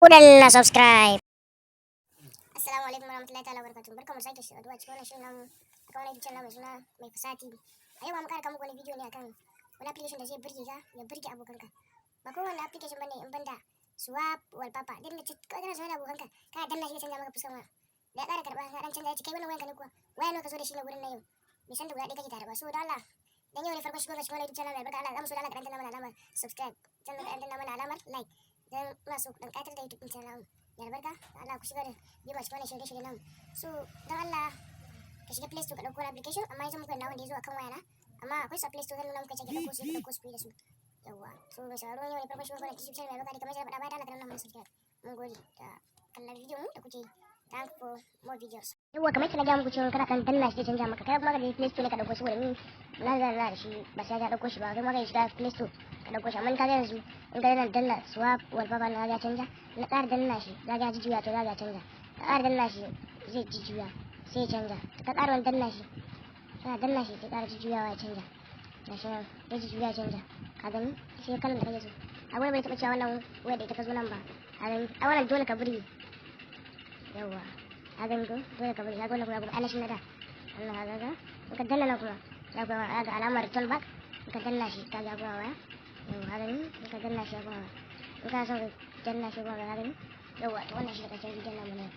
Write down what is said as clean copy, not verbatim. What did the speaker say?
ku danna subscribe. Assalamu alaikum warahmatullahi ta'ala barakatuh. Barkamu sake saduwa cikin wannan shirin namu akan wannan channel mai suna mai fasati. A yau ma muka kawo muku wani bidiyo ne akan wani application da zai burge ka ya burge abokanka. Ba kowanne application bane in banda swap wallpaper. Din da kawai kana so da abokanka kana danna shi ya canza maka fuskar waya. Da ya ƙara karɓa ka dan canza ya ce kai wannan wayanka ne kuwa. Waya ne ka zo da shi ne gurin na yau. Bai san da guda ɗaya kake tare ba. So da Allah dan yau ne farko shigo ga cikin wannan channel mai barka Allah zamu so da Allah ka danna mana alamar subscribe. Sannan ka danna mana alamar like. Dan ina so dan ƙatar da YouTube channel namu. Ya albarka Allah ku shiga da biyu a cikin wannan shirye-shirye namu. So don Allah ka shiga Play Store ka dauko wani application amma yanzu muka na wanda ya zo akan wayana amma akwai su Play Store zan nuna muka ce ka dauko su ka dauko su da su. Yawwa so mai sauraro yau ne farko shigo wannan YouTube channel mai barka kamar yadda faɗa bayan Allah ka danna mana subscribe. Mun gode da kallon bidiyon mu da kuke yi. Thank for more videos. Yawwa kamar yadda na ga muku cewa kana kan danna shi canja maka kai kuma ka je Play Store ne ka dauko shi wurin na da shi ba sai ka dauko shi ba kai ma ka shiga Play Store ka dauko shi amma ka ga yanzu in ka danna swap wallpaper na ga canja na ƙara danna shi za ga juya to za ga canja ka ƙara danna shi zai juya sai ya canja ka ƙara wani danna shi kana danna shi sai ƙara juyawa ya canja gashi nan ya juya canja ka gani sai kalan da kake so a wani bai taɓa cewa wannan waya da ita ka zo nan ba a gani a wannan dole ka burge yawwa a gani ko dole ka burge ka ga wannan kuma alashin na da Allah ka ga in ka danna nan kuma za ka ga alamar return back in ka danna shi ka ga waya yawwa a gani in ka danna shi ya kuma in ka so ka danna shi kuma ka gani yawwa to wannan shi da karshen bidiyon namu ne